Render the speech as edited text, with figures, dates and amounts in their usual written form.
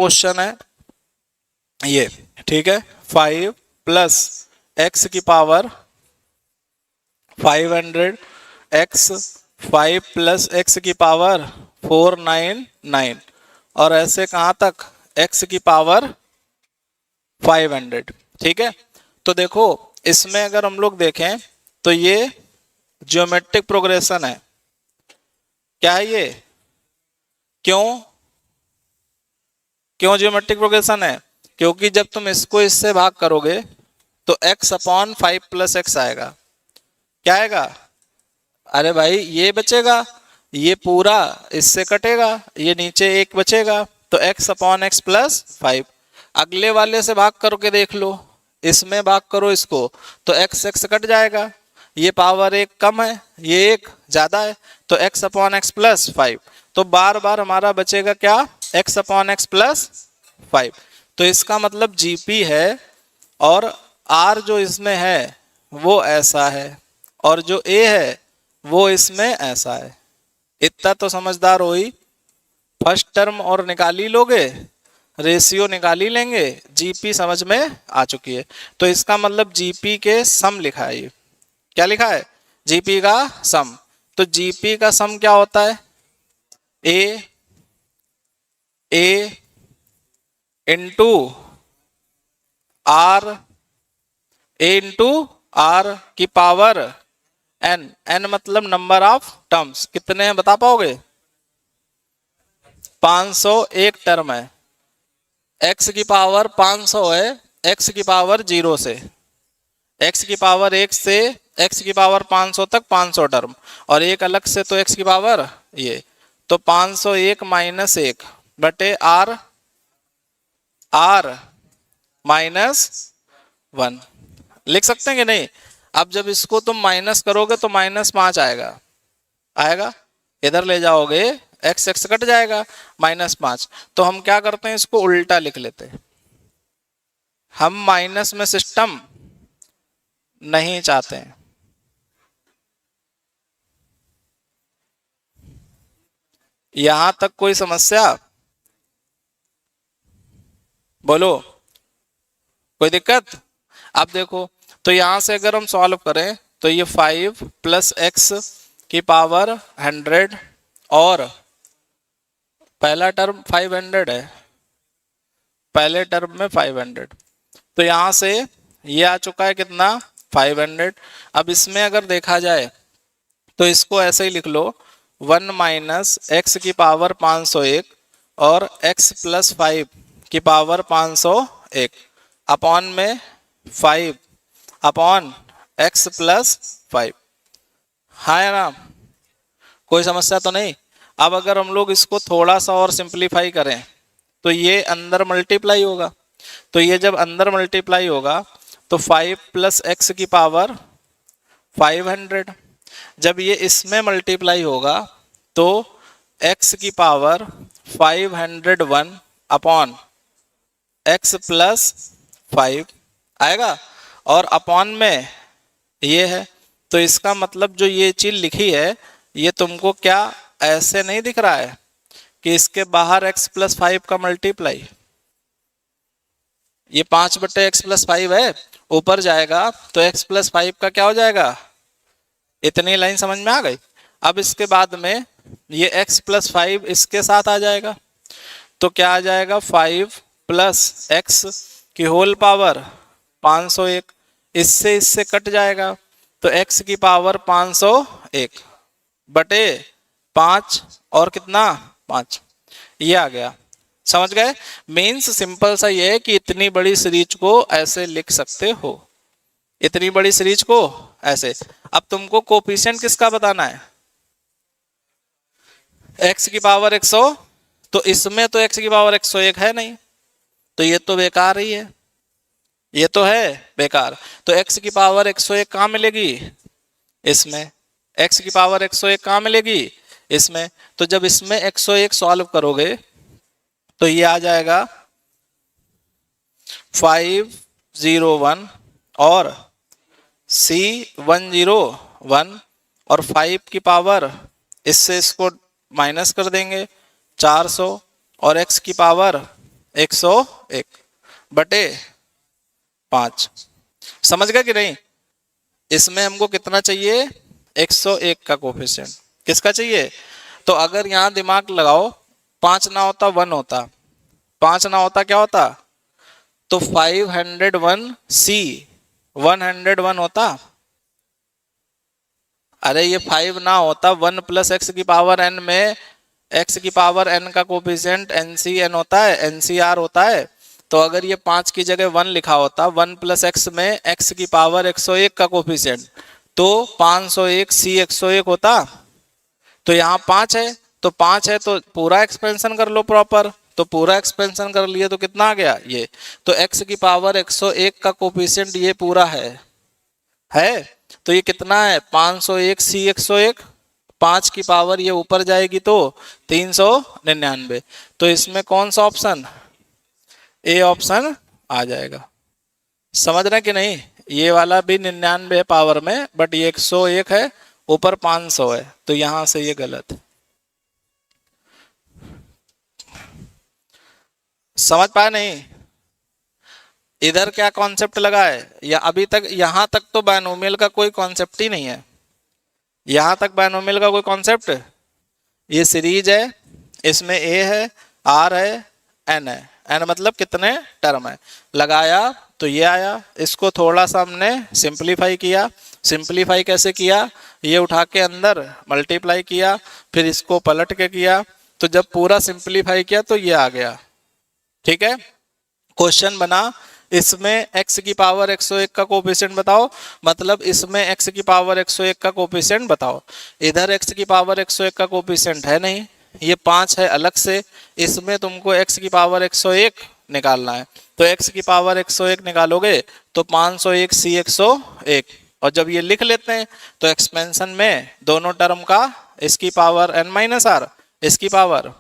Question है ये, ठीक है। 5 प्लस एक्स की पावर 500 एक्स 5 प्लस एक्स की पावर 499 और ऐसे कहाँ तक एक्स की पावर 500, ठीक है। तो देखो इसमें अगर हम लोग देखें तो ये ज्योमेट्रिक प्रोग्रेशन है। क्या है ये? क्यों ज्योमेट्रिक प्रोग्रेशन है? क्योंकि जब तुम इसको इससे भाग करोगे तो x अपॉन 5 प्लस एक्स आएगा। क्या आएगा? अरे भाई ये बचेगा, ये पूरा इससे कटेगा, ये नीचे एक बचेगा, तो x अपॉन एक्स प्लस 5। अगले वाले से भाग करके देख लो, इसमें भाग करो इसको तो x कट जाएगा, ये पावर एक कम है, ये एक ज्यादा है, तो x अपॉन एक्स प्लस 5। तो बार बार हमारा बचेगा क्या? x upon x plus 5। तो इसका मतलब जीपी है और r जो इसमें है वो ऐसा है और जो a है वो इसमें ऐसा है। इतना तो समझदार हो ही। फर्स्ट टर्म और निकाली लोगे, रेशियो निकाली लेंगे, जीपी समझ में आ चुकी है। तो इसका मतलब जीपी के सम लिखा है। ये क्या लिखा है? जीपी का सम। तो जीपी का सम क्या होता है? A into R, A into R की पावर एन। एन मतलब नंबर ऑफ टर्म्स। कितने हैं बता पाओगे? 501 टर्म है। x की पावर 500 है, x की पावर 0 से, x की पावर 1 से x की पावर 500 तक 500 टर्म, और एक अलग से तो x की पावर ये, तो 501 माइनस 1 बटे r माइनस 1 लिख सकते हैं कि नहीं? अब जब इसको तुम माइनस करोगे तो -5 आएगा, इधर ले जाओगे x कट जाएगा, -5। तो हम क्या करते हैं, इसको उल्टा लिख लेते हैं। हम माइनस में सिस्टम नहीं चाहते हैं। यहां तक कोई समस्या? बोलो, कोई दिक्कत? अब देखो तो यहां से अगर हम सॉल्व करें तो ये 5 प्लस एक्स की पावर 100 और पहला टर्म 500 है, पहले टर्म में 500, तो यहां से ये आ चुका है कितना? 500। अब इसमें अगर देखा जाए तो इसको ऐसे ही लिख लो, 1 माइनस एक्स की पावर 501 और x प्लस 5 की पावर 501 अपॉन में 5 अपॉन x प्लस 5। हाँ या ना? कोई समस्या तो नहीं? अब अगर हम लोग इसको थोड़ा सा और सिंप्लीफाई करें तो ये अंदर मल्टीप्लाई होगा, तो ये जब अंदर मल्टीप्लाई होगा तो 5 प्लस एक्स की पावर 500, जब ये इसमें मल्टीप्लाई होगा तो x की पावर 501 अपॉन x प्लस 5 आएगा, और अपॉन में ये है। तो इसका मतलब जो ये चीज लिखी है ये तुमको क्या ऐसे नहीं दिख रहा है कि इसके बाहर x प्लस 5 का मल्टीप्लाई, ये 5 बटे एक्स प्लस 5 है, ऊपर जाएगा तो x प्लस 5 का क्या हो जाएगा? इतनी लाइन समझ में आ गई? अब इसके बाद में ये x प्लस 5 इसके साथ आ जाएगा, तो क्या आ जाएगा? 5 प्लस एक्स की होल पावर 501, इससे कट जाएगा तो x की पावर 501 बटे 5 और कितना? 5। ये आ गया। समझ गए? मीन्स सिंपल सा ये है कि इतनी बड़ी सीरीज को ऐसे लिख सकते हो, इतनी बड़ी सीरीज को ऐसे। अब तुमको कोफिशिएंट किसका बताना है? x की पावर 100, तो इसमें तो x की पावर 101 है नहीं, तो ये तो बेकार ही है, ये तो है बेकार। तो x की पावर 101 कहाँ मिलेगी? इसमें। x की पावर 101 कहाँ मिलेगी? इसमें। तो जब इसमें 101 सॉल्व करोगे तो ये आ जाएगा 501 और C101 और 5 की पावर इससे इसको माइनस कर देंगे 400 और x की पावर 101 बटे 5। समझ गए कि नहीं? इसमें हमको कितना चाहिए? 101 का कोफिशिएंट। किसका चाहिए? तो अगर यहां दिमाग लगाओ, 5 ना होता 1 होता, 5 ना होता क्या होता? तो 501 सी 101 होता। अरे ये 5 ना होता, 1 प्लस एक्स की पावर एन में एक्स की पावर एन का कोफिशिएंट एनसीएन होता है, एनसीआर होता है। तो अगर ये 5 की जगह 1 लिखा होता, 1 प्लस एक्स में एक्स की पावर 101 का कोफिशिएंट, तो 501 सी 101 होता। तो यहाँ 5 है, तो 5 है तो पूरा एक्सपेंशन कर लो प्रॉपर। तो पूरा एक्सपेंशन कर लिए तो कितना आ गया ये? तो x की पावर 101 का कोफिशिएंट ये पूरा है। तो ये कितना है? 501 सी 101। 5 की पावर ये ऊपर जाएगी तो 399। तो इसमें कौन सा ऑप्शन? ए ऑप्शन आ जाएगा। समझ रहे कि नहीं? ये वाला भी 99 है पावर में, बट ये 101 है, ऊपर 500 है, तो यहां से ये गलत है। समझ पाए नहीं? इधर क्या कॉन्सेप्ट लगा है? या अभी तक यहां तक तो बायनोमियल का कोई कॉन्सेप्ट ही नहीं है। यहां तक बायनोमियल का कोई कॉन्सेप्ट? ये सीरीज है, इसमें ए है, आर है, एन है। एन मतलब कितने टर्म है, लगाया तो ये आया। इसको थोड़ा सा हमने सिंप्लीफाई किया। सिंप्लीफाई कैसे किया? ये उठा के अंदर मल्टीप्लाई किया, फिर इसको पलट के किया। तो जब पूरा सिंप्लीफाई किया तो ये आ गया। ठीक है, क्वेश्चन बना इसमें x की पावर 101 का कोफिशिएंट बताओ, मतलब इसमें x की पावर 101 का कोफिशिएंट बताओ। इधर x की पावर 101 का कोफिशिएंट है नहीं, ये 5 है अलग से। इसमें तुमको x की पावर 101 निकालना है। तो x की पावर 101 निकालोगे तो 501 सी 101। और जब ये लिख लेते हैं तो एक्सपेंशन में दोनों टर्म का इसकी पावर n माइनस आर, इसकी पावर